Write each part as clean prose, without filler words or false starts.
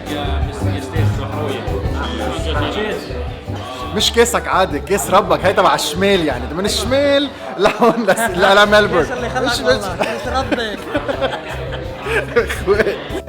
لك يا مستر ستيف صحوية. مش كيسك عادي، كيس ربك، هي تبع الشمال يعني، من الشمال لهون لملبورن. كيس اللي خلقك والله، كيس ربك. اخوات.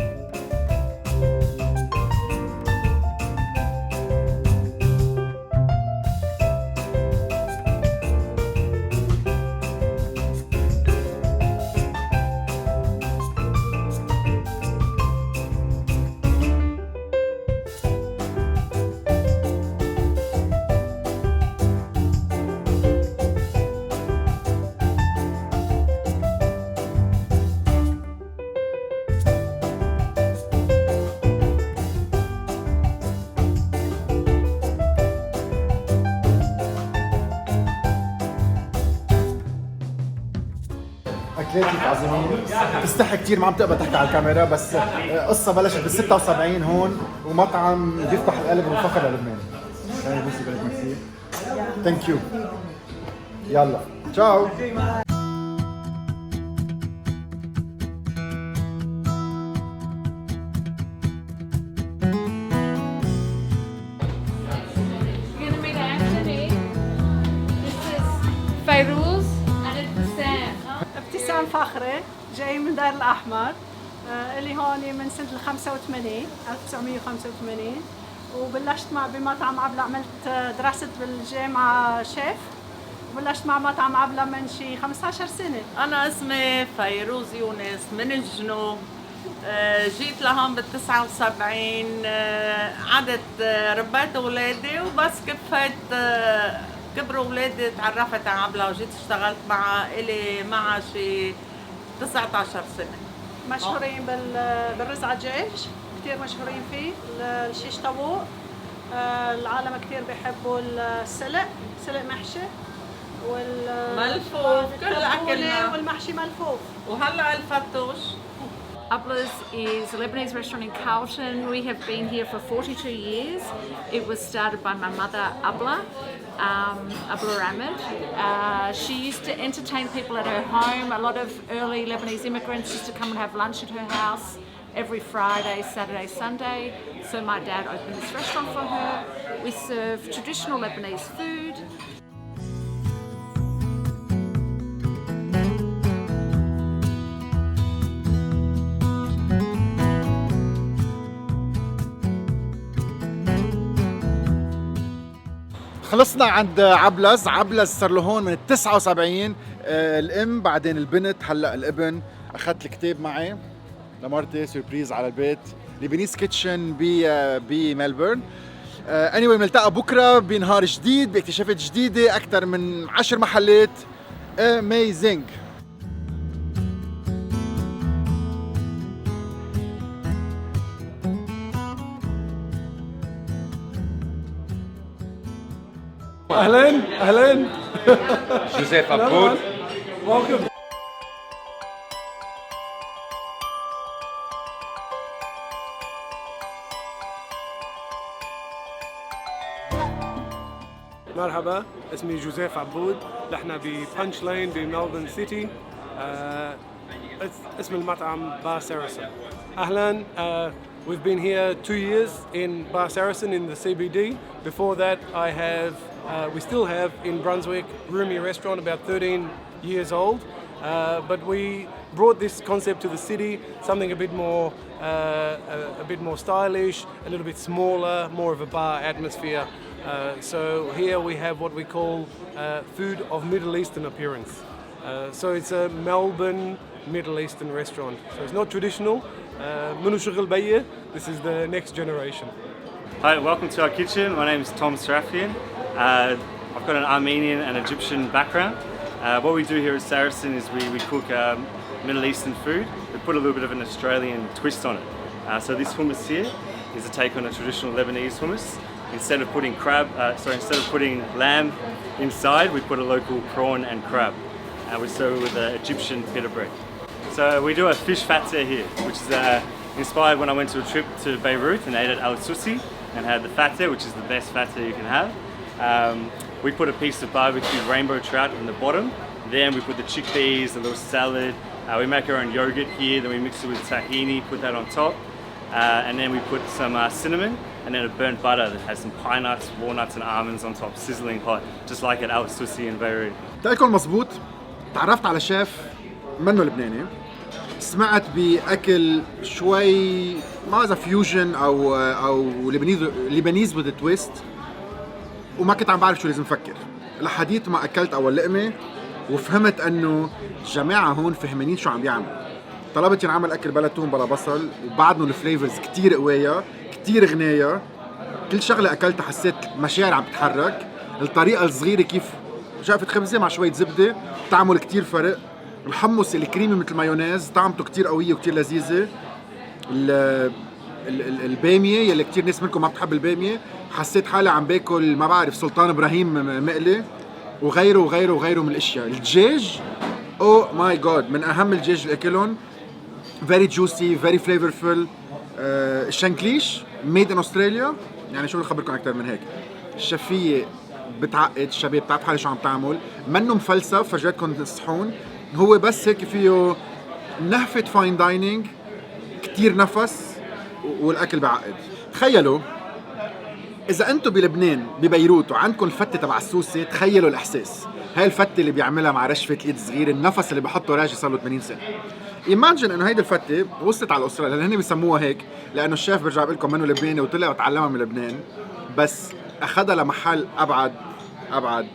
اكلاتك عظيمين، بتستحي كثير، ما عم تقبل تحكي على الكاميرا، بس قصه بلشت بال 76 هون، ومطعم بيفتح القلب والفخر للبنان. هاي بوسي بلد ميرسي. ثانك يو. يلا تشاو. فيروز and ابتسام. ابتسام فخري جاي من دار الأحمر. اللي هون من سنة 1985 وبلشت بمطعم عبلة، عملت دراسة بالجامعة شيف، وبلشت مع مطعم عبلة من شي 15 سنة. أنا اسمي فيروز يونس من الجنوب. جيت لهون بال 79. عدت ربيت أولادي وبس كبروا أولادي تعرفت على عبلة وجيت اشتغلت معها شي 19 سنة. مشهورين بالرز عجاج، كتير مشهورين فيه. الشيش طاووق، العالم كتير بيحبوا السلق محشي ملفوف، كل أكلنا والمحشي ملفوف. وهلا الفتوش. Abla's is a Lebanese restaurant in Carlton. We have been here for 42 years. It was started by my mother, Abla Ahmed. She used to entertain people at her home. A lot of early Lebanese immigrants used to come and have lunch at her house every Friday, Saturday, Sunday. So my dad opened this restaurant for her. We serve traditional Lebanese food. خلصنا عند عبلز صار له هون من 79. الام بعدين البنت هلا الابن. اخذت الكتاب معي لمرتي سوربريز على البيت، لبنيس كيتشن بملبورن. anyway بنلتقى بكره بنهار جديد باكتشافات جديده، اكثر من 10 محلات. amazing. اهلين. جوزيف عبود. Welcome. مرحبا، اسمي جوزيف عبود. نحن ببانش لين بملبورن سيتي. اسم المطعم بار سارسن. اهلا. We've been here 2 years in Bar Saracen in the CBD. Before that, we still have in Brunswick Rumi restaurant, about 13 years old. But we brought this concept to the city, something a bit more stylish, a little bit smaller, more of a bar atmosphere. So here we have what we call food of Middle Eastern appearance. So it's a Melbourne Middle Eastern restaurant. So it's not traditional. This is the next generation. Hi, welcome to our kitchen. My name is Tom Serafian. I've got an Armenian and Egyptian background. What we do here at Saracen is we cook Middle Eastern food. We put a little bit of an Australian twist on it. So this hummus here is a take on a traditional Lebanese hummus. Instead of putting lamb inside, we put a local prawn and crab. And we serve it with Egyptian pita bread. So we do a fish fateh here, which is inspired when I went to a trip to Beirut and ate at Al Susi and had the fateh, which is the best fateh you can have. We put a piece of barbecued rainbow trout in the bottom. Then we put the chickpeas, a little salad. We make our own yogurt here. Then we mix it with tahini, put that on top. and then we put some cinnamon and then a burnt butter that has some pine nuts, walnuts and almonds on top, sizzling hot, just like at Al Susi in Beirut. تاكل مزبوط. تعرفت على شيف منه لبناني، سمعت باكل شوي ما اذا فيوجن او لبنيز وذ تويست، وما كنت عم بعرف شو لازم افكر لحديت ما اكلت اول لقمه وفهمت انه الجماعه هون فهمانين شو عم بيعملوا. طلبت ينعمل اكل بلا توم بلا بصل، وبعدهم الفليفرز كتير قويه كتير غنيه. كل شغله اكلتها حسيت مشاعر عم تتحرك. الطريقه الصغيره كيف شقفة خبزه مع شويه زبده بتعمل كتير فرق. الحمص الكريمي مثل مايونيز طعمته كتير قويه وكتير لذيذه. الباميه يلي كتير ناس منكم ما بتحب الباميه، حسيت حالي عم باكل ما بعرف سلطان ابراهيم مقلي وغيره وغيره وغيره من الاشياء. الدجاج او ماي جاد من اهم الدجاج اللي اكلهم، very juicy very flavorful. الشنكليش made in Australia، يعني شو بدي اخبركم اكثر من هيك. الشفيه بتعقد الشباب بتعرف حالي شو عم تعمل، منه مفلسف فرجيتكم الصحون، هو بس هيك فيه نهفة فاين دايننج كتير نفس والاكل بعقد. تخيلوا اذا انتم بلبنان ببيروت وعندكم الفتة تبع السوسي، تخيلوا الاحساس. هاي الفتة اللي بيعملها مع رشفة ايد صغير، النفس اللي بحطه راجي صار له 80 سنة. ايماجن انه هيدي الفتة وصلت على استراليا، لان هن بيسموها هيك لانه الشيف برجع بقول لكم منه لبناني وطلع وتعلمها من لبنان، بس اخذها لمحل ابعد ابعد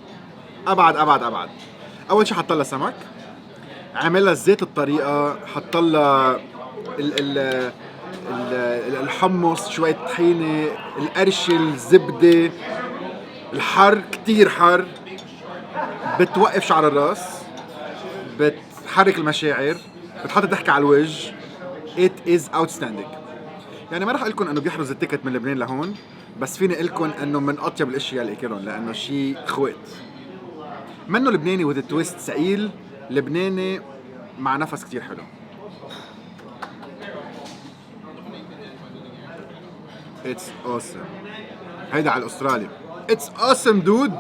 ابعد ابعد ابعد. اول شيء حط لها سمك، عمل لها زيت الطريقة، حط لها الحمص، شوية طحينة، القرشة، الزبدة، الحر كتير حر، بتوقف شعر الراس، بتحرك المشاعر، بتحط ضحكة على الوجه. It is outstanding. يعني ما رح اقول لكم انه بيحرز التيكت من لبنان لهون، بس فيني اقول لكم انه من اطيب الاشياء اللي اكلهم، لانه شيء خوات. منه لبناني وذ تويست ثقيل، لبناني مع نفس كتير حلو. It's awesome. هيدا على الأسترالي. It's awesome dude.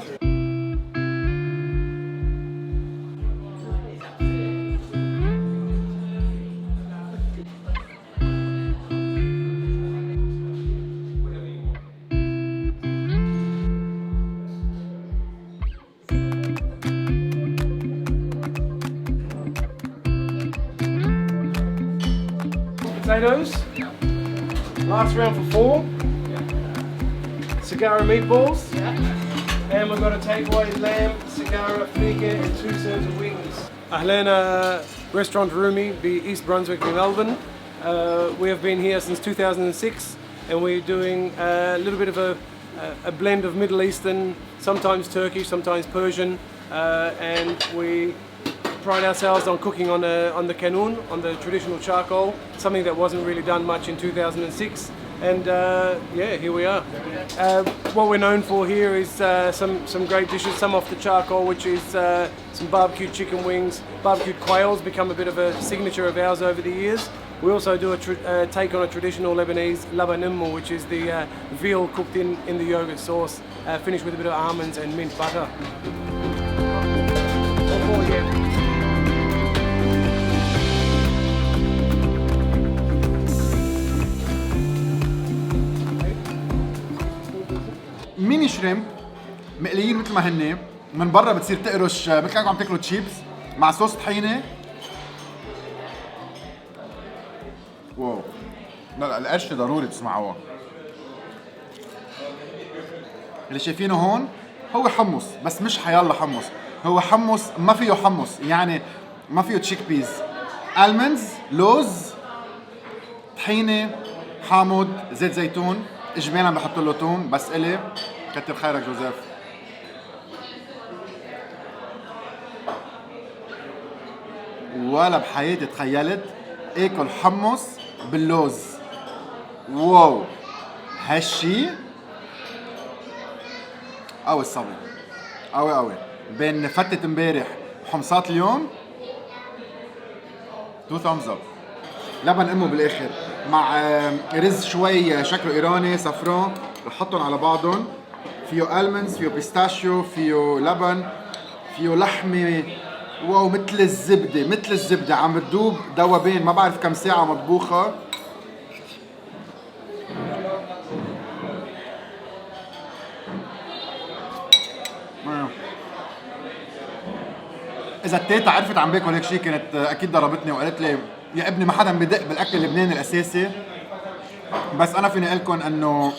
Potatoes. Last round for 4. Sagara meatballs. And we've got a takeaway lamb, Sagara figure, and 2 serves of wings. Ahlena Restaurant Rumi, be East Brunswick in Melbourne. We have been here since 2006, and we're doing a little bit of a blend of Middle Eastern, sometimes Turkish, sometimes Persian, and we pride ourselves on cooking on the kanoon, on the traditional charcoal, something that wasn't really done much in 2006. And yeah, here we are. What we're known for here is some great dishes, some off the charcoal, which is some barbecued chicken wings. Barbecued quail's become a bit of a signature of ours over the years. We also do a take on a traditional Lebanese labanimmo, which is the veal cooked in the yogurt sauce, finished with a bit of almonds and mint butter. ميني شريمب مقليين مثل ما هن، من برا بتصير تقرش مثل كانكم عم تاكلوا تشيبس مع صوص طحينه. واو، لا القرش ضروري تسمعوها. اللي شايفينه هون هو حمص، بس مش حيالله حمص، هو حمص ما فيه حمص، يعني ما فيه تشيك بيز، المندز، لوز، طحينه، حامض، زيت زيتون، اجمالا بحط له توم، بس الي كتر خيرك جوزيف. ولا بحياتي تخيلت اكل حمص باللوز. واو، هالشي قوي الصبي، قوي قوي. بين فتة امبارح وحمصات اليوم 2 thumbs up. لبن امه بالاخر مع رز شوي شكله ايراني صفران، بحطهم على بعضهم، فيه المندز، فيه بيستاشيو، فيه لبن، فيه لحمه. واو، مثل الزبده، مثل الزبده عم تدوب دوبين، ما بعرف كم ساعه مطبوخه. اذا التيتا عرفت عم باكل هيك شيء كانت اكيد ضربتني وقالت لي يا ابني ما حدا بدق بالاكل اللبناني الاساسي. بس انا فيني اقول لكم انه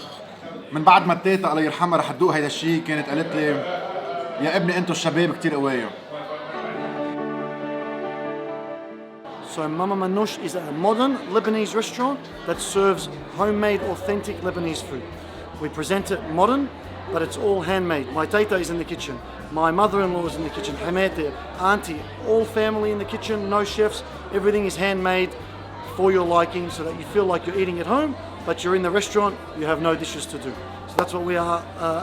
من بعد ما التيتا الله يرحمها رح تدوق هيدا الشيء، كانت قالت لي يا ابني انتم الشباب كتير قوايا. So Mama Manouche is a modern Lebanese restaurant that serves homemade, authentic Lebanese food. We present it modern, but it's all handmade. My tata is in the kitchen. My mother-in-law is in the kitchen. Hamete, auntie, all family in the kitchen, no chefs. Everything is handmade for your liking so that you feel like you're eating at home, but you're in the restaurant, you have no dishes to do. So that's what we are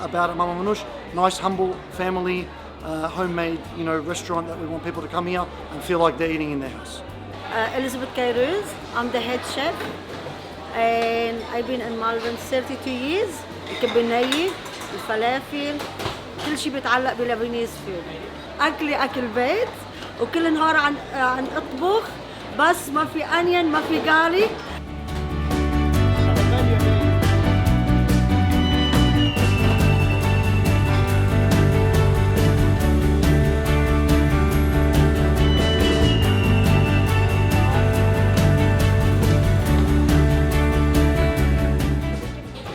about at Mama Manouche. Nice, humble, family, homemade, restaurant that we want people to come here and feel like they're eating in their house. Elizabeth Kairouz, I'm the head chef and I've been in Malvern 32 years. الكبنية، الفلافل، كل شيء بيتعلق بلبنيز فود. أكلي أكل بيت وكل نهار عن أطبخ، بس ما في أنين ما في قالي.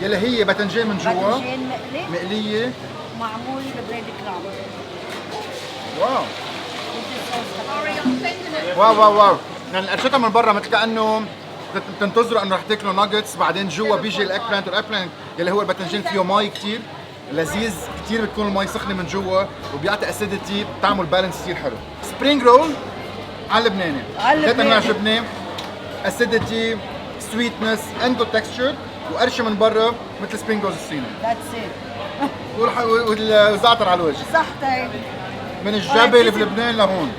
يلي هي باذنجان من جوا باذنجان مقلية معمول ببريد كرام. واو واو واو واو. يعني القرشتها من برا مثل كأنه بتنتظروا انه رح تاكلوا ناجتس، بعدين جوا بيجي الاك بلانت، والاك بلانت يلي هو الباذنجان فيه مي كتير لذيذ، كتير بتكون المي سخنة من جوا وبيعطي اسيديتي، بتعمل بالانس كتير حلو. سبرينج رول على اللبناني، ثلاث انواع جبنة، اسيديتي، سويتنس، عنده تكستشر، وقرشة من برا مثل سبرينج رولز الصيني. That's it. والزعتر على الوجه. صحتين. من الجبل بلبنان لهون.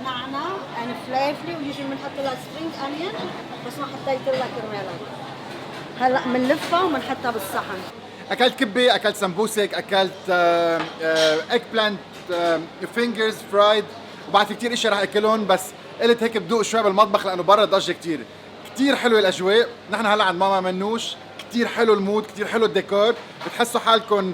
نعناع يعني فلافلي ويجي بنحط لها سبرينج انيون بس ما حطيت لها كرمالات. هلا بنلفها وبنحطها بالصحن. اكلت كبه، اكلت سمبوسك، اكلت ايج بلانت فينجرز فرايد، وبعد في كثير اشياء رح اكلهم، بس قلت هيك بدوق شوي بالمطبخ لانه برا ضجه كثير. كثير حلوه الاجواء، نحن هلا عند ماما منوش، كثير حلو المود، كثير حلو الديكور، بتحسوا حالكم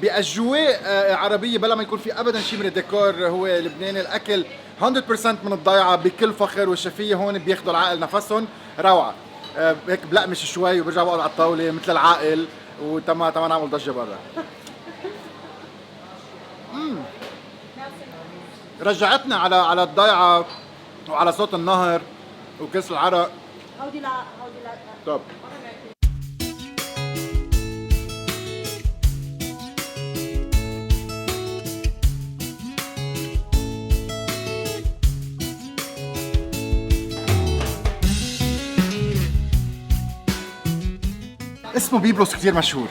باجواء عربيه بلا ما يكون في ابدا شيء من الديكور هو لبناني. الاكل 100% من الضيعه بكل فخر، والشفيه هون بياخذوا العقل نفسهم روعه. هيك بلقمش شوي وبرجع بقعد على الطاوله مثل العاقل وتمام نعمل ضجه برا. رجعتنا على الضيعه وعلى صوت النهر وكاس العرق. هودي لا طب اسمه بيبلوس كثير مشهور.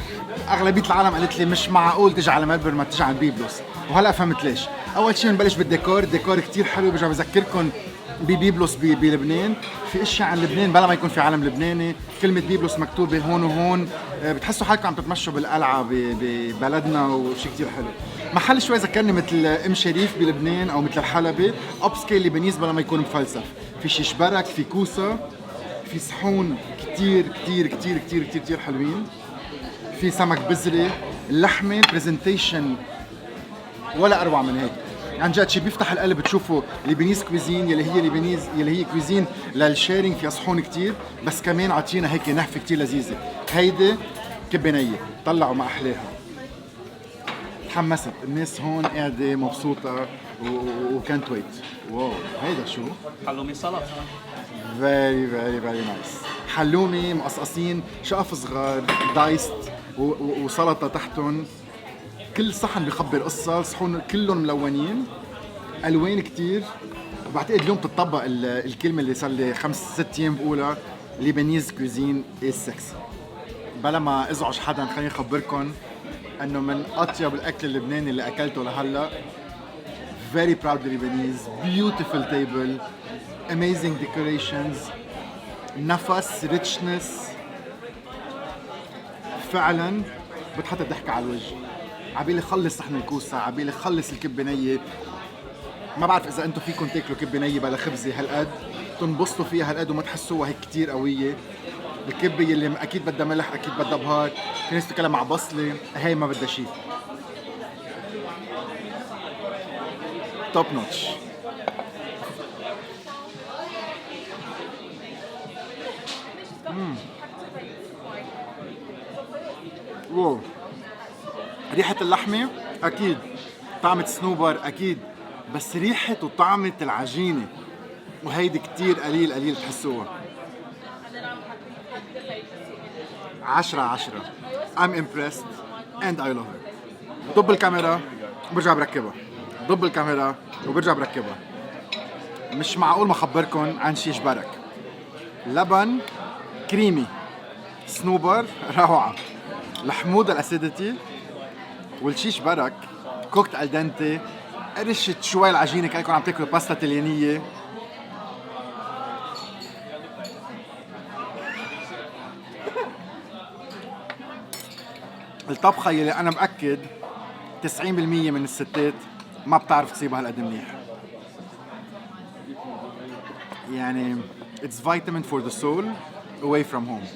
اغلبيه العالم قالت لي مش معقول تيجي على ملبورن ما تيجي على بيبلوس، وهلا فهمت ليش. اول شيء بنبلش بالديكور، الديكور كثير حلو، برجع بذكركم ببيبلوس بلبنان. في اشياء عن لبنان بلا ما يكون في علم لبناني، كلمه بيبلوس مكتوبه هون وهون، بتحسوا حالكم عم تتمشوا بالقلعه ببلدنا، وشيء كثير حلو. محل شوي ذكرني مثل ام شريف بلبنان او مثل الحلبه، اب سكيل لبنيز بلا ما يكون مفلسف. في شيش برك، في كوسه، في صحون كتير كتير كتير كتير كتير كتير حلوين، في سمك بزري، اللحمه برزنتيشن ولا اروع من هيك. عن جد شيء بيفتح القلب تشوفوا لبنيز كويزين يلي هي كويزين للشيرينج، فيها صحون كتير، بس كمان عطينا هيك نهفه كتير لذيذه. هيدي كبه نيه، طلعوا ما احلاها. تحمست، الناس هون قاعده مبسوطه وكانت ويت. واو هيدا شو؟ حلومي سلطه. فيري فيري فيري نايس. حلومي مقصقصين، شقف صغار، دايست، وسلطه تحتهم. كل صحن بيخبر قصه، الصحون كلهم ملونين، الوان كتير. بعتقد اليوم بتطبق الكلمه اللي صار لي 5-6 ايام بقولها، ليبانيز كوزين از سكسي. بلا ما ازعج حدا خليني اخبركم انه من اطيب الاكل اللبناني اللي اكلته لهلا. very proud Lebanese, beautiful table, amazing decorations, نفس richness، فعلا بتحط الضحكة على الوجه. عبالي خلص صحن الكوسة، عبالي خلص الكبة نية. ما بعرف إذا أنتم فيكم تاكلوا كبة نية بلا خبزة هالقد، تنبسطوا فيها هالقد وما تحسوها هيك كتير قوية. الكبة يلي اكيد بدها ملح اكيد بدها بهار، في ناس تاكلها مع بصلة، هي ما بدها شيء. توب نوتش. واو، ريحة اللحمة أكيد، طعمة صنوبر أكيد، بس ريحة وطعمة العجينة وهيدي كتير قليل تحسوها. 10/10. I'm impressed and I love it. ضب الكاميرا وبرجع بركبها، ضب الكاميرا وبرجع بركبها. مش معقول ما أخبركن عن شي جبرك. لبن كريمي، صنوبر روعة، الحموضة الاسيديتي، والشيش برك كوكت الدنتي، قرشت شوي العجينة كأنكم عم تاكلوا باستا طليانية. الطبخة يلي أنا مأكد 90% من الستات ما بتعرف تصيبها هالقد منيح. يعني it's vitamin for the soul away from home.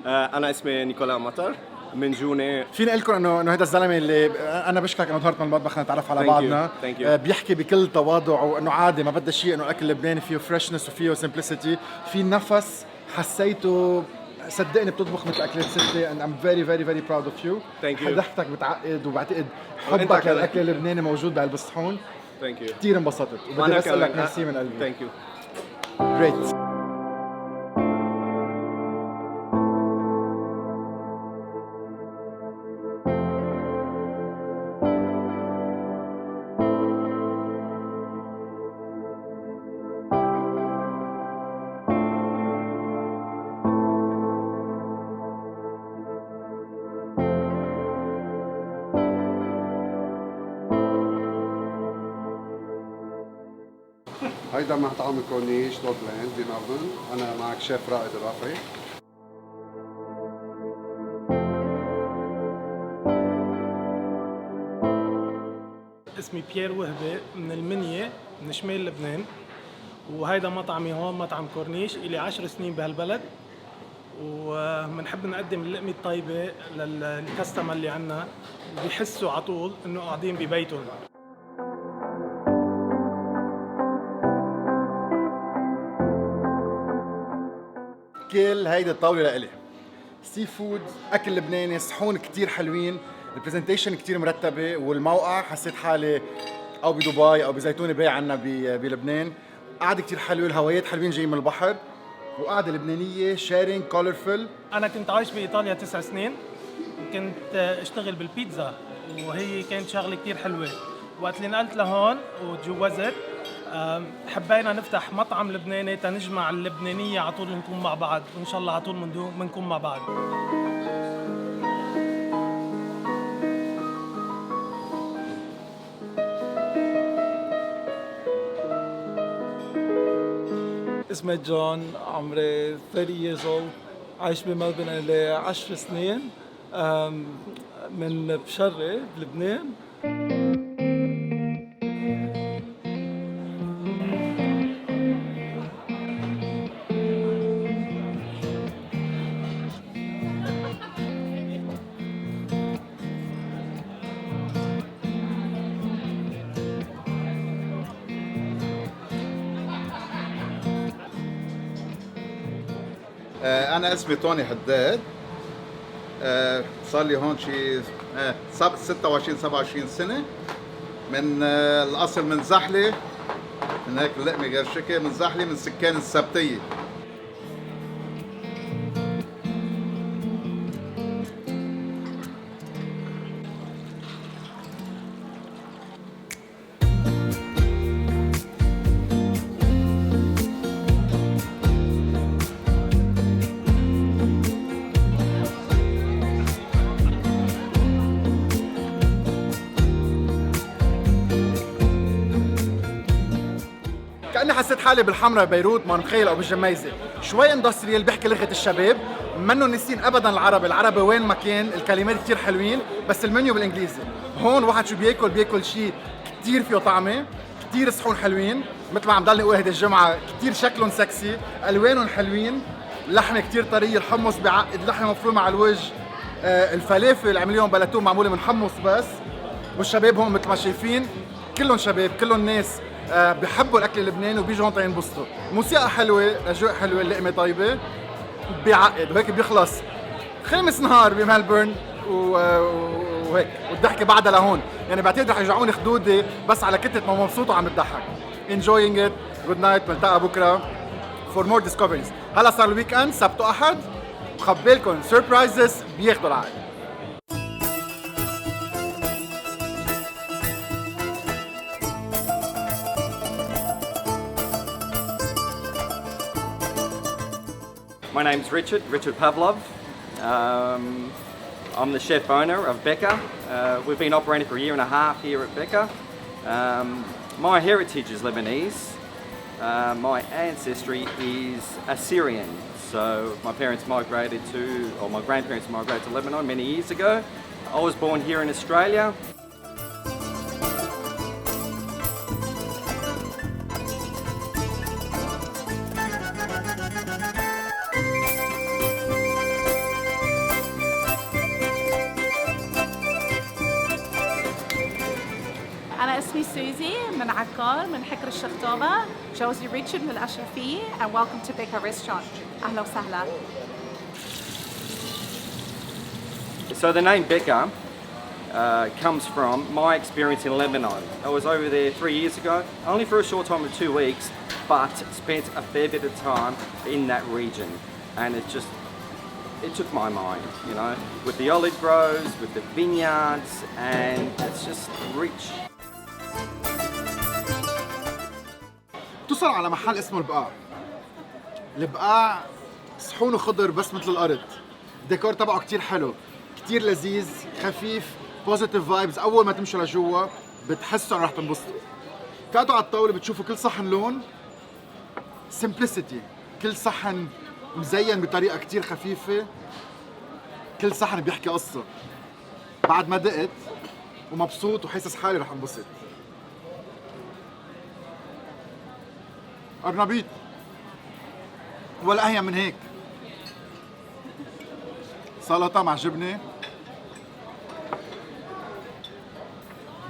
أنا اسمي نيكولا مطر من جونة. فيني اقول لكم انه هذا الزلمه اللي انا بشكرك انه ظهرت من المطبخ نتعرف على بعضنا. بيحكي بكل تواضع وانه عادي ما بدها شيء، انه الاكل اللبناني فيه فريشنس وفيه سمبلسيتي، في نفس حسيته. صدقني بتطبخ مثل اكلة ستي and I'm very very very proud of you. ضحكتك بتعقد وبعتقد حبك للاكل اللبناني موجود بقلب الصحون. كثير انبسطت وبدي بس اقول لك ميرسي من قلبي. ثانك يو. جريت. هيدا مطعم كورنيش دوبلاند بملبورن، أنا معك شيف رائد الرافعي. اسمي بيير وهبي من المنيا من شمال لبنان، وهيدا مطعمي هون مطعم كورنيش، إلي 10 سنين بهالبلد، وبنحب نقدم اللقمة الطيبة للكاستمر اللي عنا بيحسوا على طول إنه قاعدين ببيتهم. كل هيدي الطاولة لإلي. سي فود، أكل لبناني، صحون كتير حلوين، البرزنتيشن كتير مرتبة، والموقع حسيت حالي أو بدبي أو بزيتونة باي عنا بلبنان. قعدة كتير حلوة، الهوايات حلوين جايين من البحر، وقعدة لبنانية شيرينج كولرفل. أنا كنت عايش بإيطاليا 9 سنين، وكنت أشتغل بالبيتزا، وهي كانت شغلة كتير حلوة. وقت اللي نقلت لهون وتجوزت حبينا نفتح مطعم لبناني تنجمع اللبنانية على طول نكون مع بعض، وإن شاء الله على طول بنكون مع بعض. اسمي جون، عمري 30 years old، عايش بملبورن لي 10 سنين، من بشري بلبنان. أنا اسمي توني حداد، صار لي هون شي 26-27 سنة. من الأصل من زحلة، من هيك اللقمة غير شكل، من زحلة، من سكان السبتية. كأني حسيت حالي بالحمرة ببيروت ما مخيل او بالجميزة، شوي اندستريال بيحكي لغة الشباب، منه نسين ابدا العربي وين ما كان، الكلمات كتير حلوين، بس المنيو بالانجليزي. هون واحد شو بياكل شيء كتير فيه طعمة، كتير صحون حلوين، مثل ما عم ضلني اقول هيدي الجمعه كثير شكلهم سكسي، الوانهم حلوين، اللحمه كثير طريه، الحمص بعقد، اللحمه مفرومه على الوجه، الفلافل عمليهم بلاتون معموله من حمص بس، والشباب هون مثل ما شايفين كلهم شباب، كلهم ناس بحبوا الاكل اللبناني وبيجوا هون ينبسطوا، الموسيقى حلوه، الاجواء حلوه، اللقمه طيبه، بعقد وهيك بيخلص خامس نهار بملبورن وهيك، والضحكه بعدها لهون، يعني بعتقد رح يرجعوني خدودي بس على كتله ما مبسوط وعم بتضحك. enjoying it, good night، بنلتقى بكره for more discoveries. هلا صار الويك اند سبت واحد، وخبي لكم سربرايزز بياخذوا العقل. My name's Richard Pavlov. I'm the chef owner of Becca. We've been operating for a year and a half here at Becca. My heritage is Lebanese. My ancestry is Assyrian. So my parents migrated to, or my grandparents migrated to Lebanon many years ago. I was born here in Australia. أنا اسمي سوزي من عكار من حكر الشخطوبة. جوزي ريتشارد من الأشرفية and welcome to Becca Restaurant. أهلا وسهلا. So the name Becca comes from my experience in Lebanon. I was over there 3 years ago, only for a short time of 2 weeks, but spent a fair bit of time in that region, and it took my mind, you know, with the olive groves, with the vineyards, and it's just rich. توصل على محل اسمه البقاع. البقاع صحونه خضر بس مثل الارض، الديكور تبعه كتير حلو، كتير لذيذ، خفيف، بوزيتيف فايبز، اول ما تمشوا لجوا بتحسوا انه رح تنبسطوا. بتقعدوا على الطاوله بتشوفوا كل صحن لون، سمبلسيتي، كل صحن مزين بطريقه كتير خفيفه، كل صحن بيحكي قصه. بعد ما دقت ومبسوط وحاسس حالي رح انبسط. قرنبيط ولا اهين من هيك، سلطه مع جبنه،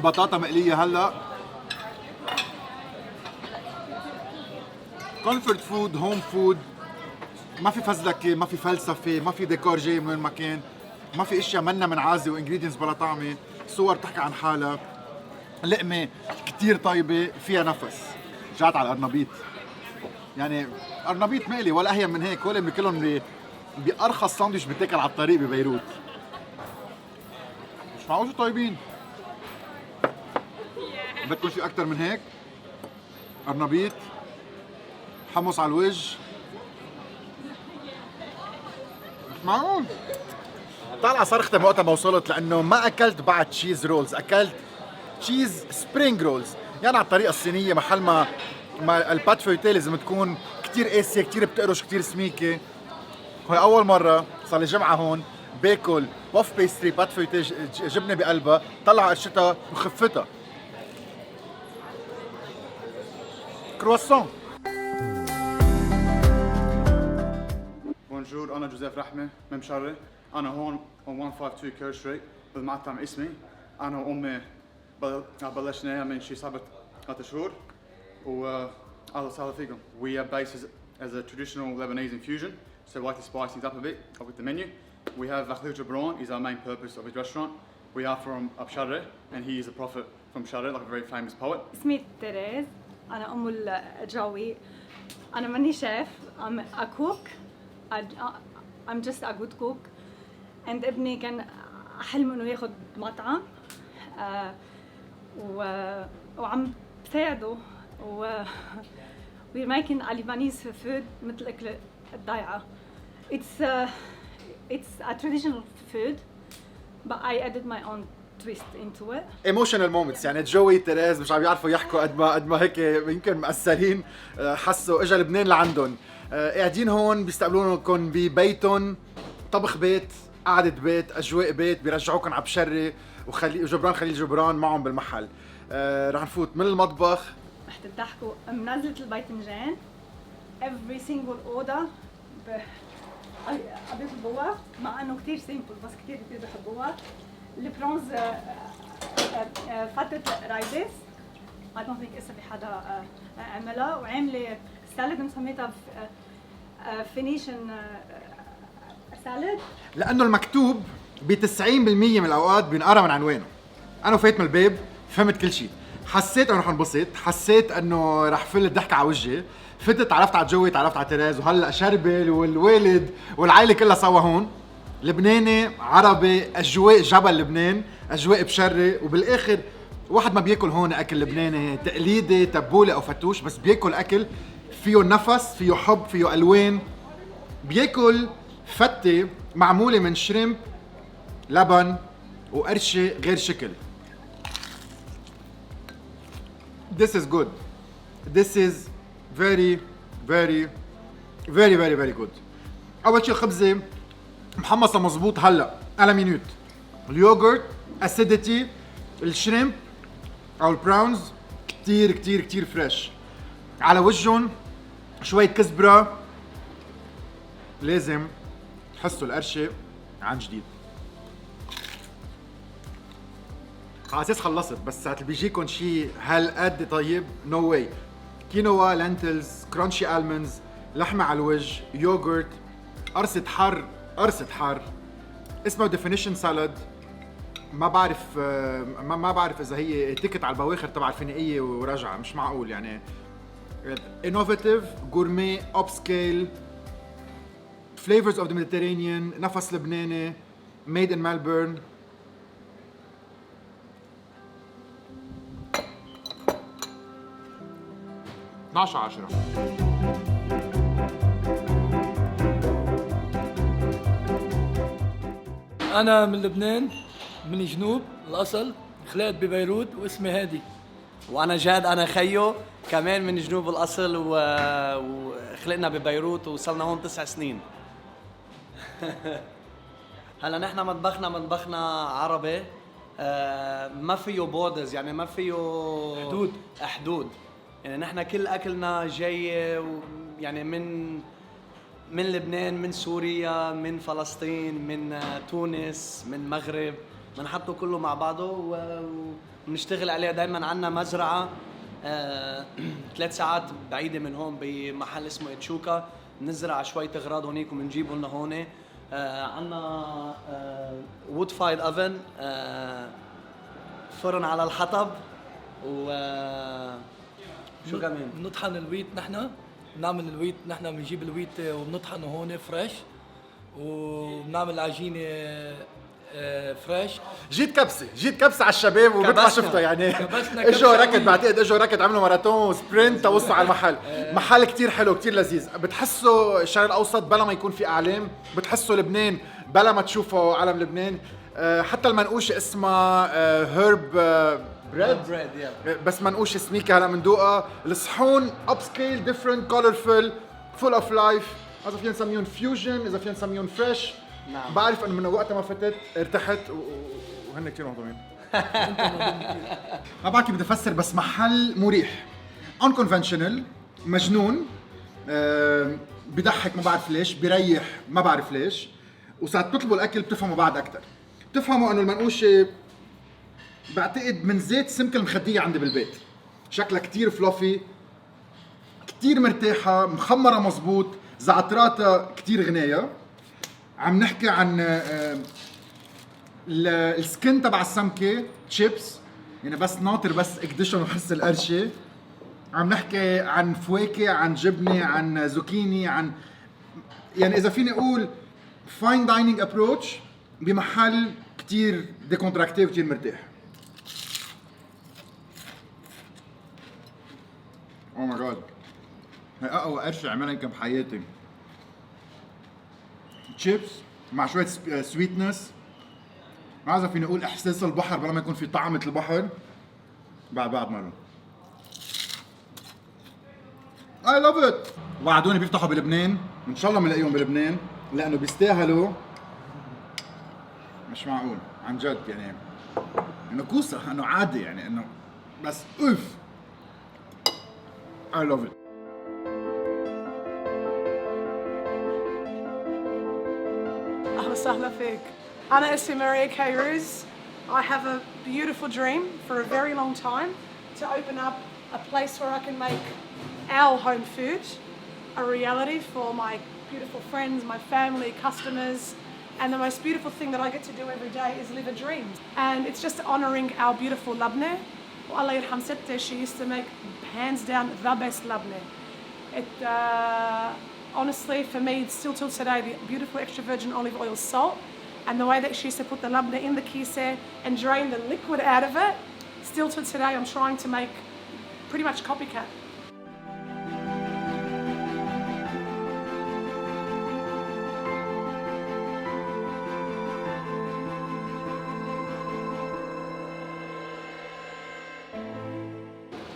بطاطا مقليه هلا، كومفورت فود، هوم فود، ما في فزلكه، ما في فلسفه، ما في ديكور جاي من وين ما كان، ما في اشياء منا من عازه وانجريدينتس بلا طعمه، صور تحكي عن حالها، لقمه كتير طيبه فيها نفس. جات على القرنبيط، يعني قرنبيط مقلي ولا اهين من هيك، هول بكلهم بارخص ساندويتش بتاكل على الطريق ببيروت. مش معقول شو طيبين. بدكم شيء اكثر من هيك؟ قرنبيط، حمص على الوجه، مش معقول. طالعه صرختي وقتها ما وصلت، لانه ما اكلت بعد تشيز رولز، اكلت تشيز سبرينج رولز، يعني على الطريقه الصينيه، محل ما البات فويتيه لازم تكون كتير قاسيه، كتير بتقرش، كتير سميكه. هاي اول مره صار لي جمعه هون باكل بوف بيستري بات فويتيه جبنه بقلبها، طلع قرشتها وخفتها. كرواسون. بونجور، أنا جوزيف رحمة من مشري، أنا هون 152 كير ستريت بالمطعم اسمي. أنا وأمي بلشنا من شي 7 شهور، وأهلا وسهلا فيكم. We are based as a traditional Lebanese infusion, so we like to spice things up a bit with the menu. We have Khalil Gibran is our main purpose of his restaurant. We are from Abshareh, and he is a prophet from Shareh, like a very famous poet. اسمي تيريز، أنا أم الجوي. أنا ماني شيف، I'm a cook. I'm just a good cook. And ابني كان حلمه إنه ياخد مطعم، وعم بساعده. we're making a Lebanese food مثل الأكل الضايعة. It's a traditional food, but I added my own twist into it. ايموشنال مومنتس، يعني جوي تيريز مش عم يعرفوا يحكوا قد ما هيك يمكن مأثرين، حسوا اجى لبنان لعندهم، قاعدين هون بيستقبلونكم ببيتهم، طبخ بيت، قعدة بيت، اجواء بيت، بيرجعوكم على بشري وجبران خليل جبران معهم بالمحل. رح نفوت من المطبخ رح تضحكوا. منزلة الباذنجان every single order بيحبوها مع انه كثير سيمبل بس كثير بيحبوها. البرونز فتة رايدس I don't think اسا في حدا عملها، وعاملة سالد مسميتها فينيشن سالد لانه المكتوب ب 90% من الاوقات بينقرا من عنوانه. انا وفيت من الباب فهمت كل شيء، حسيت انه رح انبسط، حسيت انه رح فل الضحك على وجهي، فتت تعرفت على جوي، تعرفت على تيريز، وهلا شربل والوالد والعائله كلها سوا هون. لبناني عربي، اجواء جبل لبنان، اجواء بشري، وبالاخر واحد ما بياكل هون اكل لبناني تقليدي تبوله او فتوش، بس بياكل اكل فيه نفس، فيه حب، فيه الوان، بياكل فتة معمولة من شريمب، لبن وقرشة غير شكل. This is good. This is very very very very very good. أول شيء الخبزة محمصة مزبوط هلا على مينوت. اليوغورت acidity، الشريمب أو البراونز كتير كتير كتير فريش. على وجهن شوية كزبرة، لازم تحسوا القرشة عن جديد. على اساس خلصت، بس ساعة اللي بيجيكم شيء هالقد طيب نو واي. كينوا، لانتلز، كرانشي الموندز، لحمة على الوجه، يوغورت، قرصة حر، قرصة حر، اسمه ديفينيشن سالاد. ما بعرف ما بعرف اذا هي تيكت على البواخر تبع الفينيقية وراجعة، مش معقول يعني. innovative gourmet upscale flavors of the Mediterranean، نفس لبناني، made in Melbourne. نعشة 10. أنا من لبنان، من جنوب الأصل، خلقت ببيروت واسمي هادي. وانا جاد، انا خيو كمان من جنوب الاصل وخلقنا ببيروت وصلنا هون 9 سنين. هلا نحن مطبخنا عربي، ما فيه بوردرز، يعني ما فيه حدود. يعني نحن كل اكلنا جاي يعني من لبنان، من سوريا، من فلسطين، من تونس، من المغرب، بنحطه كله مع بعضه ونشتغل عليه. دايما عندنا مزرعة 3 ساعات بعيدة من هون بمحل اسمه اتشوكا، نزرع شوية اغراض هونيك وبنجيبه لنا هون. عندنا وود فايد اوفن، فرن على الحطب، و شو كمان بنطحن الويت. نحن بنعمل الويت، نحن بنجيب الويت وبنطحنه هون فريش، وبنعمل العجينة فريش. جيت كبسة على الشباب وبطلع شفتها يعني. اجوا ركض، بعتقد اجوا ركض، عملوا ماراثون سبرنت توصلوا على المحل. محل كتير حلو، كتير لذيذ. بتحسوا الشرق الاوسط بلا ما يكون في اعلام، بتحسوا لبنان بلا ما تشوفوا علم لبنان. حتى المنقوشه اسمها هيرب بريد، بس منقوشه سميكه هلا مندوقه. الصحون اب سكيل، ديفرنت، كولرفul، فول اوف لايف. اذا فينا نسميهم فيوجن، اذا فينا نسميهم فريش. نعم. بعرف انه من وقت ما فتت ارتحت وهن كثير مهضومين. ما بعرف كيف بدي افسر، بس محل مريح، unconventional، مجنون، بضحك ما بعرف ليش، بيريح ما بعرف ليش. وساعات تطلبوا الاكل بتفهموا بعد اكثر، بتفهموا انه المنقوشه بعتقد من زيت سمك المخديه عندي بالبيت، شكلها كثير فلوفي، كثير مرتاحه، مخمره مزبوط، زعتراتها كثير غنايه. عم نحكي عن السكن تبع السمكه، تشيبس يعني بس ناطر، بس اقدشهم وحس القرشه. عم نحكي عن فواكه، عن جبنه، عن زوكيني، عن يعني اذا فيني اقول فاين دايننج ابروتش بمحل كتير ديكونتراكتي وكتير مرتاح. او ماي جاد، هي اقوى قرشه عملها يمكن بحياتي. تشيبس مع شوية سويتنس، ما عايز فيني اقول احساس البحر بلا ما يكون في طعمة البحر. بعد مرة I love it. وعدوني بيفتحوا بلبنان، ان شاء الله بنلاقيهم بلبنان لانه بيستاهلوا. مش معقول عن جد يعني، انه كوسة، انه عادي يعني، انه بس اوف. I love it. أهلا وسهلا فيك. أنا اسمي ماريا كيروز. I have a beautiful dream for a very long time to open up a place where I can make our home food a reality for my beautiful friends, my family, customers, and the most beautiful thing that I get to do every day is live a dream. And it's just honouring our beautiful labneh. Allah yarham Sette, she used to make hands down the best labneh. It honestly, for me, it's still till today the beautiful extra virgin olive oil salt, and the way that she used to put the labneh in the kiseh and drain the liquid out of it. Still till today, I'm trying to make pretty much copycat.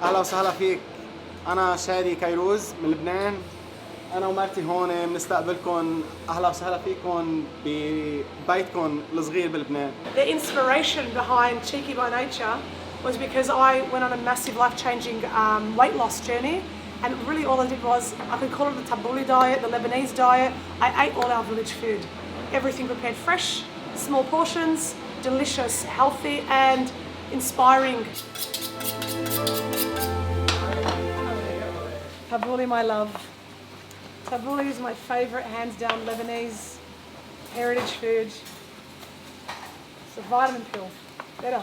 اهلا وسهلا فيك. انا شادي كيروز من لبنان. انا ومرتي هون بنستقبلكم. اهلا وسهلا فيكم ببيتكم الصغير بلبنان. The inspiration behind Cheeky by Nature was because I went on a massive life-changing weight loss journey, and really all I did was, I could call it the Tabouli diet, the Lebanese diet. I ate all our village food. Everything prepared fresh, small portions, delicious, healthy and inspiring. Tabouli, my love. Tabouli is my favourite, hands down, Lebanese heritage food. It's a vitamin pill. Better.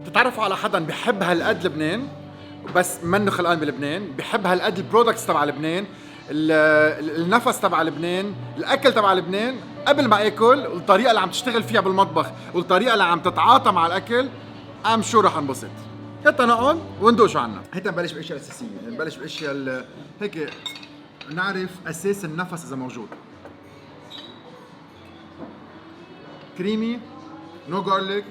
تتعرفوا على حدا بحب هالقد لبنان بس منه خلقان بلبنان، بحب هالقد البرودكتس تبع لبنان، النفس تبع لبنان، الاكل تبع لبنان، قبل ما اكل والطريقه اللي عم تشتغل فيها بالمطبخ والطريقه اللي عم تتعاطى مع الاكل، ام شو رح انبسط. حتى نقعد وندوق شو عنا. هيدا نبلش باشياء اساسيه، نبلش باشياء هيك نعرف اساس النفس اذا موجود. كريمي، نو جارليك،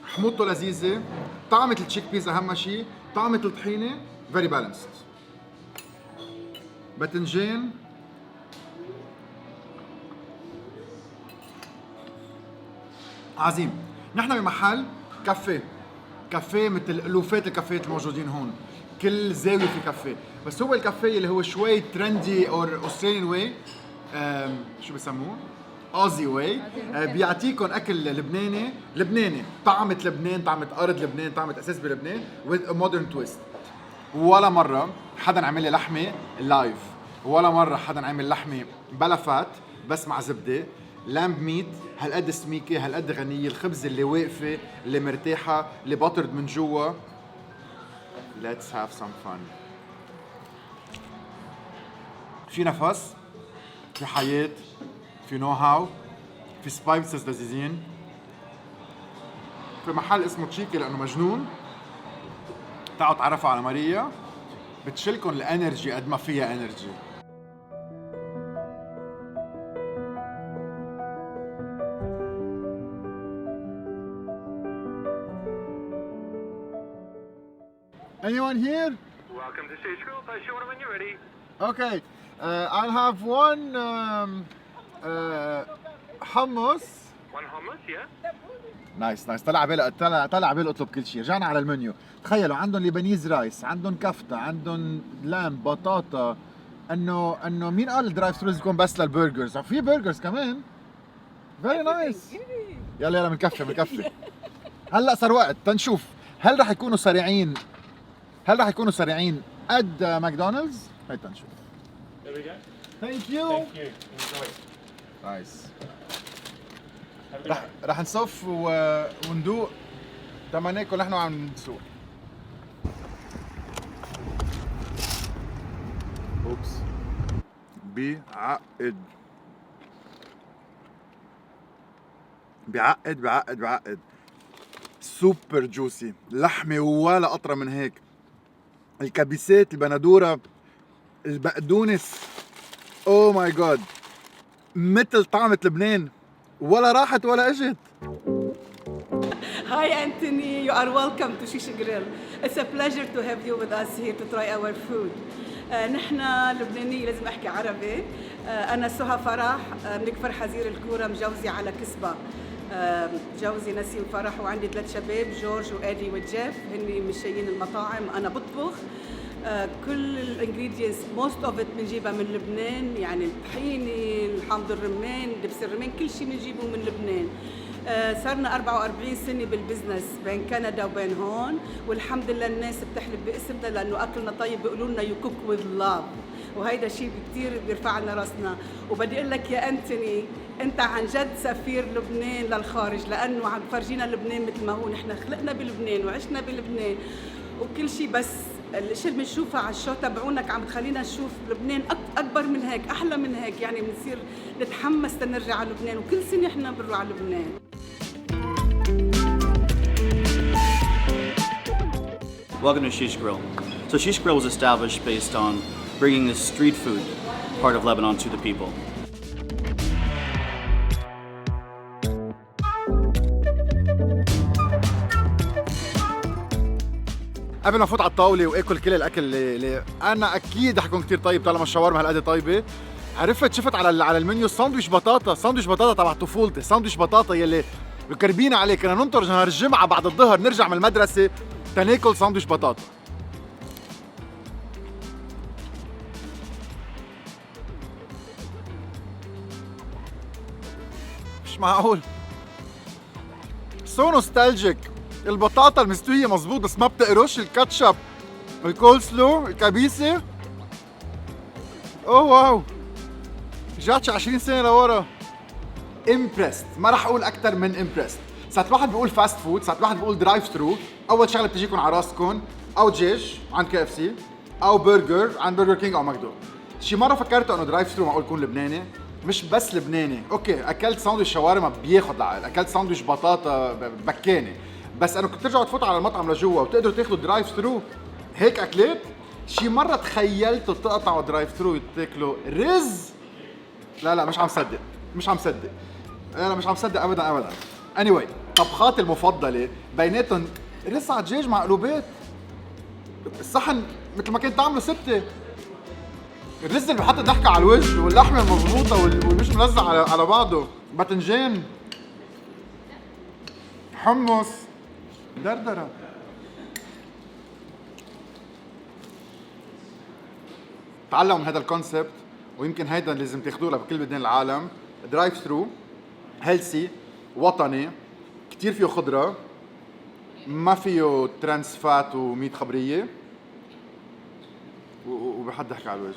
حموضته لذيذه، طعمة التشيك بيز اهم شيء، طعمة الطحينه فيري بالانسد. باذنجان، عظيم. نحن بمحل كافيه مثل الوفات الكافيات الموجودين هون، كل زاويه في كافيه، بس هو الكافيه اللي هو شوي ترندي او استراليان واي، شو بسموه؟ اوزي واي، بيعطيكم اكل لبناني، طعمة لبنان، طعمة ارض لبنان، طعمة اساس بلبنان with a modern twist. ولا مرة حدا عمل لي لحمة لايف، ولا مرة حدا عمل لحمة بلا فات بس مع زبدة، لامب ميت هالقد سميكة، هالقد غنية، الخبز اللي واقفة، اللي مرتاحة، اللي بطرد من جوا. Let's have some fun. في نفس، في حياة، في نو هاو، في سبايسز لذيذين، في محل اسمه تشيكي لانه مجنون. تعالوا تعرفوا على ماريا، بتشيلكم الانرجي قد ما فيها انرجي. Anyone here? Welcome to Stage School. Place your order when you're ready. Okay, I'll have one hummus. One hummus, yeah? نايس. طلع بالي اطلب كل شيء. رجعنا على المنيو. تخيلوا عندهم ليبانيز رايس، عندهم كفتة، عندهم لام، بطاطا. انه مين قال الدرايف ثرو يكون بس للبرجرز؟ في برجرز كمان. فيري نايس. يلا بنكفي. هلا صار وقت تنشوف هل رح يكونوا سريعين قد ماكدونالدز؟ هي تنشوف. There we go. Thank you. Enjoy. نايس. رح نصف وندوق تما ناكل نحن وعم نسوق. اوبس. بيعقد سوبر جوسي، لحمة ولا قطرة من هيك. الكبسات، البندورة، البقدونس، اوه ماي جاد، مثل طعمة لبنان، ولا راحت ولا اجت. Hi Anthony, you are welcome to Shish Grill. It's a pleasure to have you with us here to try our food. نحن لبنانية لازم أحكي عربي. أنا سهى فرح من كفر حزير الكورة مجوزة على كسبة. جوزي نسيم فرح وعندي 3 شباب جورج وآدي وجيف هني مشيين المطاعم. أنا بطبخ كل الانجريدينتس موست اوف ات بنجيبها من لبنان، يعني الطحينه، الحامض الرمان، دبس الرمان، كل شيء بنجيبه من لبنان. صرنا 44 سنه بالبزنس بين كندا وبين هون، والحمد لله الناس بتحلف باسمنا لانه اكلنا طيب، بيقولوا لنا يو كوك وذ لاف، وهيدا شيء كثير بيرفع لنا راسنا. وبدي اقول لك يا انتوني انت عن جد سفير لبنان للخارج، لانه عم تفرجينا لبنان مثل ما هو. نحن خلقنا بلبنان وعشنا بلبنان وكل شيء، بس الاشياء اللي بنشوفها على الشو تبعونك عم تخلينا نشوف لبنان اكبر من هيك، احلى من هيك، يعني بنصير نتحمس تنرجع على لبنان، وكل سنه احنا بنروح على لبنان. Welcome to Shish Grill. So Shish Grill was established based on bringing the street food part of Lebanon to the people. قبل ما افوت على الطاوله واكل كل الاكل اللي انا اكيد حيكون كثير طيب طالما الشاورما هالقد طيبه، شفت على المنيو ساندويش بطاطا، ساندويش بطاطا تبع طفولتي، ساندويش بطاطا يلي مكربين عليه. كنا ننطر نهار الجمعه بعد الظهر نرجع من المدرسه تناكل ساندويش بطاطا. مش معقول، سو نوستالجيك. البطاطا المستوية مزبوط بس ما بتقرش، الكاتشب، الكول سلو، الكبيسة. اوه واو، رجعت شي 20 سنة لورا. امبرست، ما راح اقول اكثر من امبرست. ساعة الواحد بيقول فاست فود، ساعة الواحد بيقول درايف ثرو، اول شغلة بتجيكم على راسكم او دجاج عند كي اف سي، او برجر عند برجر كينج او ماكدو. شي مرة فكرت انه درايف ثرو معقول يكون لبناني؟ مش بس لبناني، اوكي اكلت ساندويش شاورما بياخد العقل، اكلت ساندويش بطاطا بكاني، بس انا كنت ترجعوا تفوتوا على المطعم لجوا وتقدروا تاخذوا درايف ثرو هيك اكلات. شي مره تخيلتوا تقطعوا درايف ثرو وتاكلوا رز؟ لا مش عم صدق، مش عم صدق، لا مش عم صدق ابدا ابدا. anyway طبخاتي المفضله بيناتهم رز على دجاج مع قلوبات، الصحن مثل ما كنت تعملوا ستة، الرز اللي بحط ضحكه على الوجه واللحمه المضبوطه والمش ملزق على بعضه، باذنجان، حمص، دردرة. تعلموا من هذا الكونسبت، ويمكن هيدا لازم تاخذوه بكل بلدان العالم. درايف ثرو هيلسي وطني، كتير فيه خضرة، ما فيه ترانس فات وميت خبرية، وبحط ضحكة على الوجه.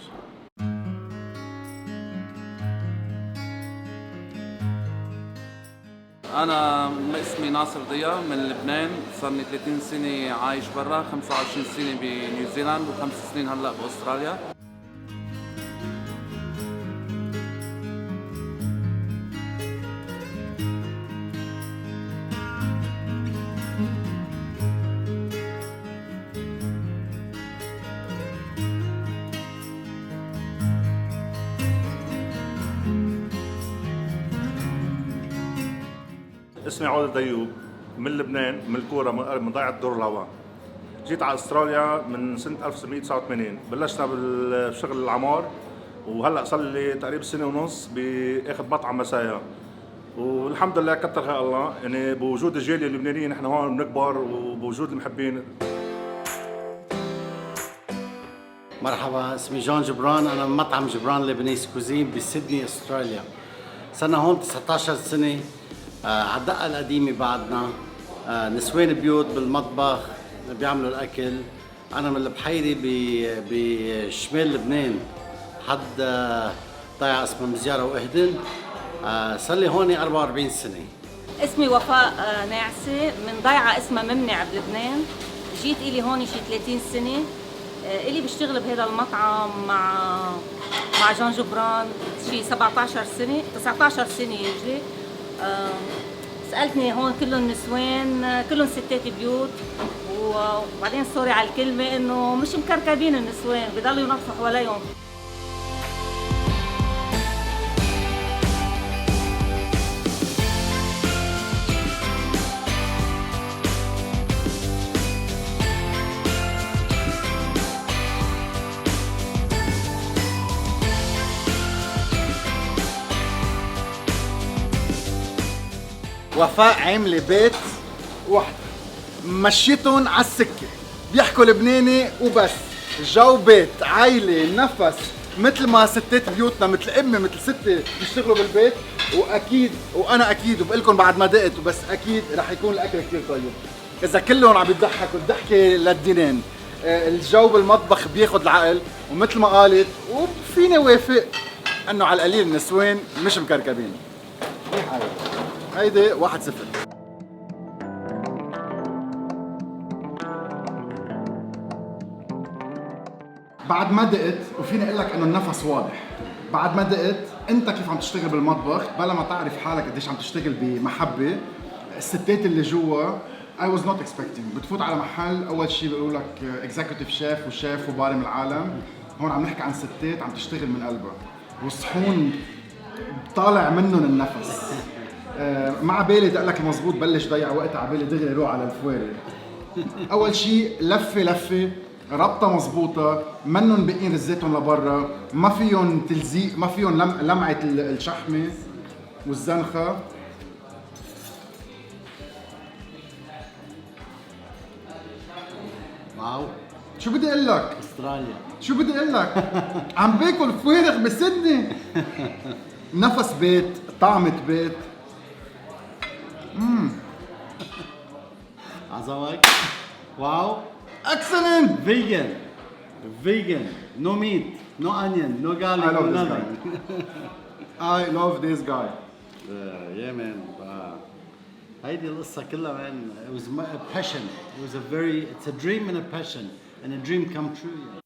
أنا اسمي ناصر ضياء من لبنان، صار لي 30 سنة عايش برا، 25 سنة بنيوزيلاند و5 سنين هلا بأستراليا. اسمي عودة ديوب من لبنان، من الكورة، من ضيعة دور الهواء. جيت على استراليا من سنة 1989، بلشنا بالشغل العمار، وهلا صار لي تقريبا سنة ونص باخذ مطعم مسايا، والحمد لله كتر خير الله، يعني بوجود الجالية اللبنانية نحن هون بنكبر، وبوجود المحبين. مرحبا، اسمي جون جبران، انا من مطعم جبران لبنيس كوزين بسيدني استراليا. صرنا هون 19 سنة على الدقة القديمة بعدنا، نسوان بيوت بالمطبخ بيعملوا الأكل. أنا من البحيرة بشمال لبنان، حد ضيعة اسمها مزيارة وأهدن. صار لي هون 44 سنة. اسمي وفاء ناعسة من ضيعة اسمها ممنع بلبنان. جيت إلي هون شي 30 سنة. إلي بشتغل بهذا المطعم مع جون جبران شي 17 سنة 19 سنة يجري. سألتني هون كلهم نسوان، كلهم ستات بيوت، وبعدين سوري على الكلمة إنه مش مكركبين النسوان، بضلوا ينظفوا حواليهم. وفاء عامله بيت وحده مشيتهم على السكه، بيحكوا لبناني وبس، جو بيت عائله نفس مثل ما ستات بيوتنا، مثل امي مثل ستي بيشتغلوا بالبيت. واكيد وانا اكيد وبقول لكم بعد ما دقت وبس اكيد رح يكون الاكل كثير طيب. اذا كلهم عم يضحكوا الضحكه للدينين، الجو بالمطبخ بياخذ العقل، ومثل ما قالت وفيني وافق انه على القليل النسوان مش مكركبين. هيدي 1-0. بعد ما دقت وفيني اقول لك انه النفس واضح، بعد ما دقت انت كيف عم تشتغل بالمطبخ بلا ما تعرف حالك قديش عم تشتغل بمحبه. الستات اللي جوا I was not expecting، بتفوت على محل اول شيء بيقولوا لك اكزيكتيف شيف وشيف وبارم العالم، هون عم نحكي عن ستات عم تشتغل من قلبها والصحون طالع منهم النفس. مع بالي دق لك المضبوط بلش ضيع وقت على بالي دغري روح على الفواري. اول شيء لفه ربطه مضبوطه، منهم باقيين رزاتهم لبرا، ما فيهم تلزيق، ما فيهم لمعه الشحمه والزنخه. واو شو بدي اقول لك؟ استراليا شو بدي اقول لك؟ عم باكل فارغ بسدني. نفس بيت، طعمة بيت. عزوك. واو اكسلنت. vegan no meat no onion no garlic I love no this nothing. I love this guy. Yeah man. هيدي القصة كلها man. It was a passion. It was it's a dream and a passion and a dream come true.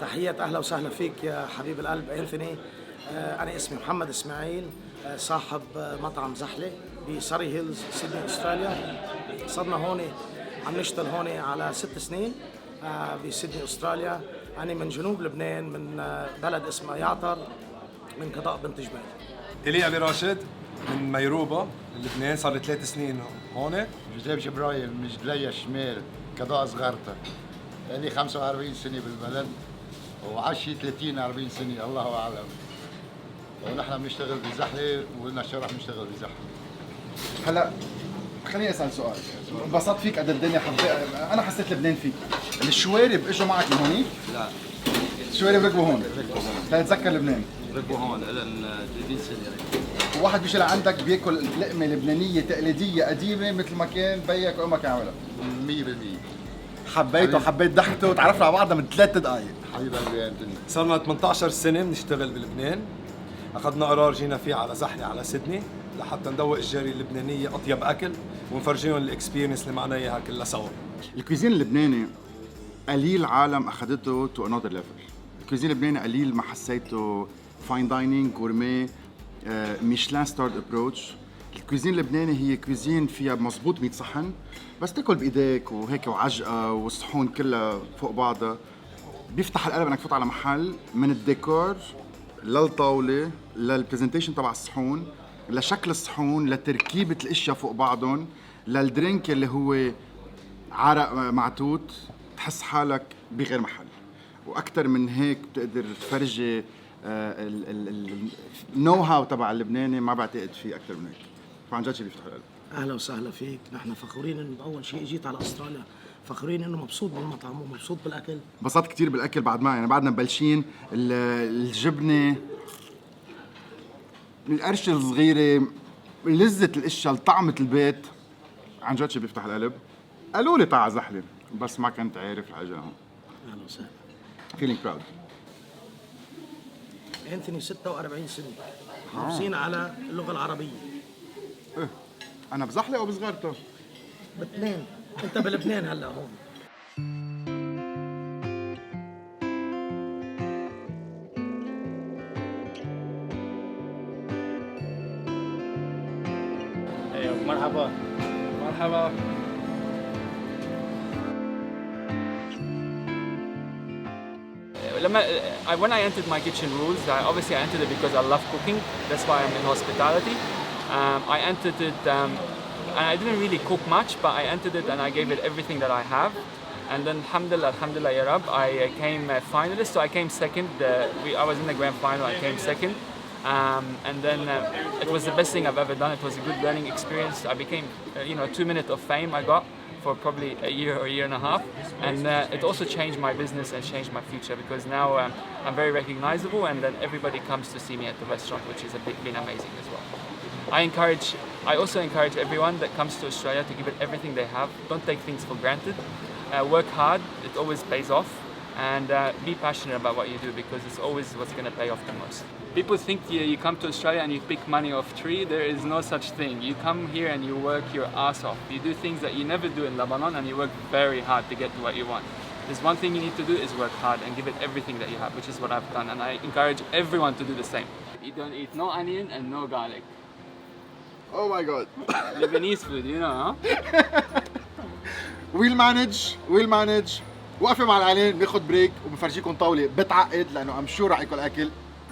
تحيات اهلا وسهلا فيك يا حبيب القلب انثوني. انا اسمي محمد اسماعيل، صاحب مطعم زحله بساري هيلز سيدني استراليا. صرنا هون عم نشتغل هون على 6 سنين بسيدني استراليا. انا من جنوب لبنان من بلد اسمه يعطر من قضاء بنت جبال. إلي أبي راشد من ميروبا لبنان، صار لي 3 سنين هون. جوزيف جبرايل من جدليا الشمال قضاء صغرته، لي 45 سنة بالبلد وعشي 30-40 سنة الله أعلم. ونحن بنشتغل بزحلة ولنا شرف نشتغل بزحلة. هلا خليني اسال سؤال، انبسطت فيك قد الدنيا انا حسيت لبنان فيك. الشوارب اجوا معك من هونيك؟ لا الشوارب ركبوا هون. تتذكر لبنان؟ ركبوا هون لهم 30 سنة. وواحد بيجي لعندك بياكل لقمة لبنانية تقليدية قديمة مثل ما كان بيك وامك يعملها. 100%. حبيته وحبيت ضحكته وتعرفنا على بعضنا من 3 دقائق. حبيب قلبي انتوني. صرنا 18 سنة بنشتغل بلبنان. أخذنا قرار جينا فيه على زحلة على سيدني لحتى ندوق الجالية اللبنانية أطيب أكل ونفرجيهم الإكسبيرينس اللي معنا إياها كلها سوا. الكوزين اللبناني قليل عالم أخذته تو انذر ليفل. الكوزين اللبناني قليل ما حسيته فاين دايننج غورمي ميشلان ستارد ابروتش. الكوزين اللبناني هي كوزين فيها مزبوط 100 صحن، بس تاكل بايديك وهيك وعجقه والصحون كلها فوق بعضها. بيفتح القلب انك تفوت على محل من الديكور للطاوله للبرزنتيشن تبع الصحون لشكل الصحون لتركيبه الاشياء فوق بعضهم للدرينك اللي هو عرق معتوت، تحس حالك بغير محل. واكثر من هيك بتقدر تفرجي النو هاو تبع اللبناني، ما بعتقد في اكثر من هيك. فعن جد شيء بيفتح القلب. اهلا وسهلا فيك. نحن فخورين انه اول شيء جيت على استراليا، فخورين انه مبسوط بالمطعم ومبسوط بالاكل. انبسطت كثير بالاكل بعد ما يعني بعدنا مبلشين. الجبنه، القرشه الصغيره، لذه الاشياء، طعمه البيت، عن جد شيء بيفتح القلب. قالوا لي تعال زحله بس ما كنت عارف الحاجه هون. اهلا وسهلا. فيلينج براود. انثوني 46 سنه حافظين على اللغه العربيه. ايه انا بزحله او بصغرته؟ باثنين. انت بلبنان هلا هون. مرحبا مرحبا. لما when I entered my kitchen rules, obviously I entered it because I love cooking. That's why I'm in hospitality. I entered it, and I didn't really cook much, but I entered it and I gave it everything that I have. And then, alhamdulillah, ya Rab, I came finalist. So I came second. I was in the grand final. I came second. And then it was the best thing I've ever done. It was a good learning experience. I became, 2 minutes of fame I got for probably a year or a year and a half. And it also changed my business and changed my future because now I'm very recognizable and then everybody comes to see me at the restaurant, which has been amazing as well. I also encourage everyone that comes to Australia to give it everything they have. Don't take things for granted. Work hard, it always pays off. And be passionate about what you do because it's always what's going to pay off the most. People think you come to Australia and you pick money off tree. There is no such thing. You come here and you work your ass off. You do things that you never do in Lebanon and you work very hard to get to what you want. There's one thing you need to do is work hard and give it everything that you have, which is what I've done. And I encourage everyone to do the same. You don't eat no onion and no garlic. Oh my God. Lebanese food, you know, huh? ويل مانج وقفه مع العيلين بياخد بريك وبفرجيكم طاوله بتعقد لانه ام شور رح ياكل اكل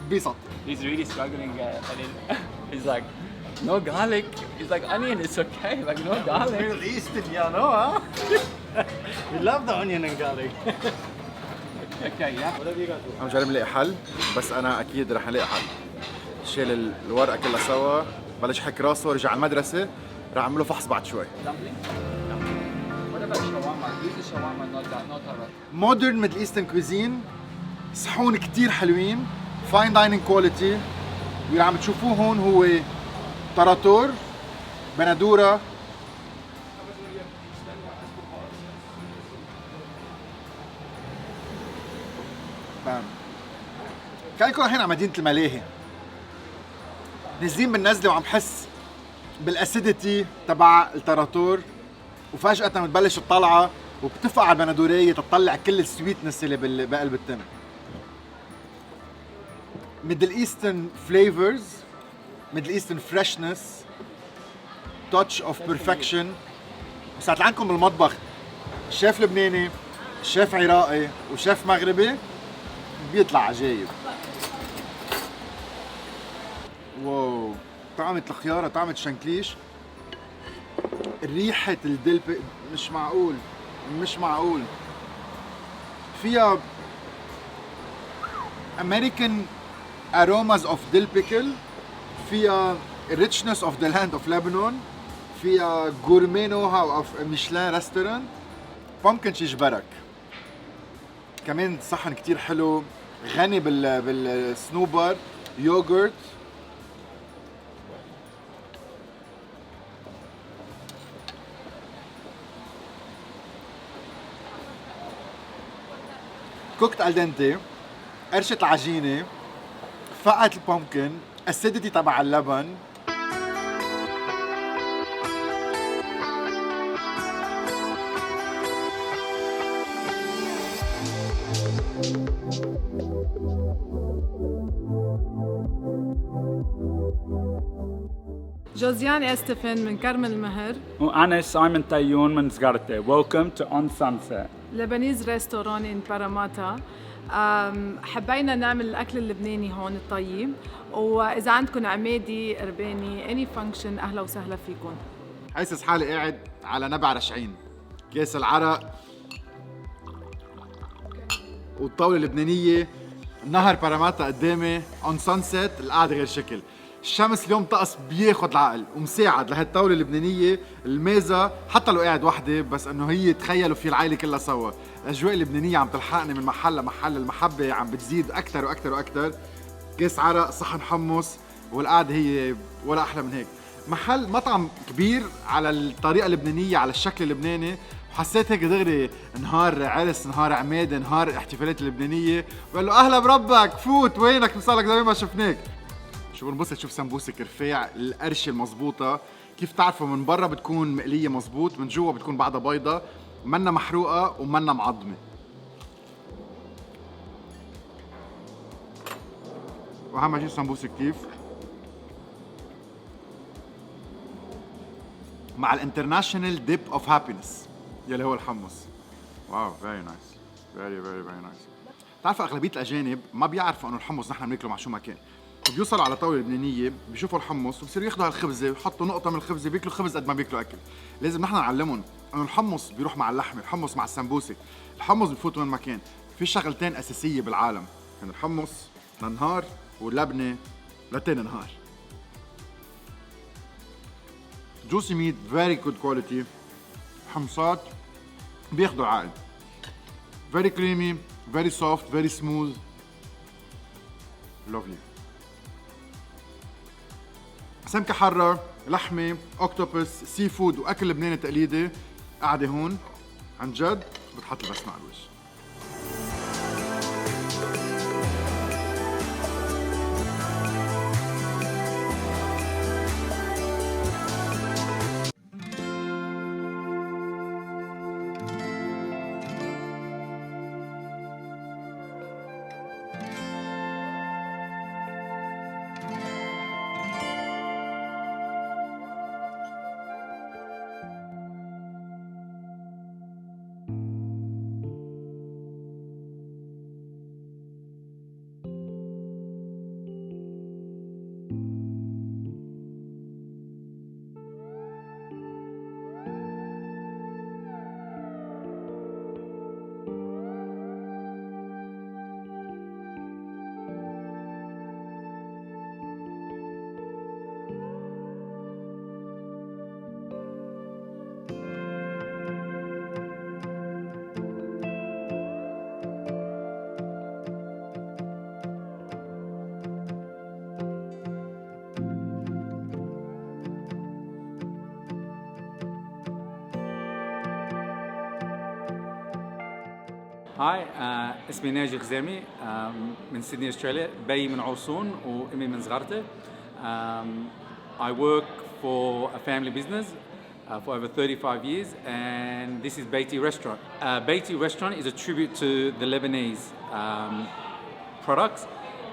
بيصط. He's really struggling. He's like, no garlic. He's like, onion, it's okay. Like, no garlic. Middle Eastern, you know, huh? We love the onion and garlic. Okay, yeah. عم جرب نلاقي حل بس انا اكيد رح نلاقي حل. شيل الورقه كلها سوا، بلش حك راسه، رجع على المدرسه، رح اعمل له فحص بعد شوي. مودرن ميدل ايسترن كوزين، صحون كتير حلوين، فاين دايننج كواليتي، واللي عم تشوفوه هون هو تراتور، بندوره، كأنكم الحين على مدينة الملاهي. نازلين بالنزلة وعم حس بالاسيديتي تبع التراتور وفجأة بتبلش الطلعة وبتفقع على البندورية تطلع كل السويتنس اللي بقلب التم. ميدل ايسترن فليفرز، ميدل ايسترن فريشنس، تاتش اوف بيرفكشن. ساعة عندكم بالمطبخ شيف لبناني، شيف عراقي وشيف مغربي بيطلع عجايب. واو، طعمة الخيارة، طعمة الشنكليش، ريحة الديل مش معقول. فيها American aromas of dill pickle، فيها richness of the land of Lebanon، فيها gourmet know-how of Michelin restaurant. pumpkin شجبرك. كمان صحن كتير حلو، غني بالسنوبر، يوغورت. كوكت الدنتي، قرشة العجينة، فقعة البومكن، اسيديتي تبع اللبن. جوزيان استفن من كرم المهر. وأنا سايمون تايون من زغرتي. Welcome to On Sunset. لبنيز ريستوران إن باراماتا. حبينا نعمل الأكل اللبناني هون الطيب، وإذا عندكم عمادي أرباني any function أهلا وسهلا فيكم. حاسس حالي قاعد على نبع رشعين، كاس العرق والطاولة اللبنانية، نهر باراماتا قدامي، On Sunset، القعدة غير شكل. الشمس اليوم طقس بياخد العقل ومساعد لهالطاولة اللبنانية، الميزة حتى لو قاعد وحدة بس انه هي تخيلوا في العائلة كلها سوا. الاجواء اللبنانية عم تلحقني من محل لمحل، المحبة عم بتزيد اكثر واكثر واكثر. كاس عرق، صحن حمص، والقعدة هي ولا احلى من هيك. محل مطعم كبير على الطريقة اللبنانية، على الشكل اللبناني، وحسيت هيك دغري نهار عرس، نهار عماد، نهار الاحتفالات اللبنانية، وقال له اهلا بربك، فوت، وينك؟ صار زمان ما شفناك. شو بنبسط شوف سمبوسك رفيع، القرشة المضبوطة، كيف تعرفوا من برا بتكون مقلية مزبوط، من جوا بتكون بعدها بيضة، منا محروقة ومنا معضمة. وأهم شيء سمبوسك كيف مع الانترناشونال ديب اوف هابينس يلي هو الحمص. واو، فيري نايس، فيري نايس. بتعرف اغلبيه الاجانب ما بيعرفوا انه الحمص نحن بناكله مع شو ما كان، وبيوصلوا على طاوله لبنانيه بيشوفوا الحمص وبصيروا ياخذوا هالخبزه ويحطوا نقطه من الخبزه بياكلوا خبز قد ما بياكلوا اكل. لازم نحن نعلمهم انه الحمص بيروح مع اللحمه، الحمص مع السمبوسه، الحمص بفوت وين ما كان. في شغلتين اساسيه بالعالم، كان الحمص لنهار واللبنه لتاني نهار. juicy meat very good quality. حمصات بياخدوا عقل. very creamy, very soft, very smooth. lovely. سمكة حرة، لحمة، اوكتوبس، سي فود واكل لبناني تقليدي قاعدة هون عن جد بتحط البسمة على الوجه. هاي اسمي ناجي غزامي من سيدني استراليا، بي من عوصون وامي من زغرته. I work for a family business for over 35 years, and this is Beiti Restaurant. Beiti Restaurant is a tribute to the Lebanese products.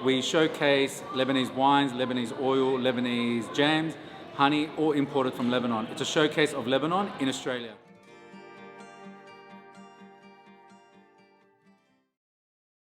We showcase Lebanese wines, Lebanese oil, Lebanese jams, honey, all imported from Lebanon. It's a showcase of Lebanon in Australia.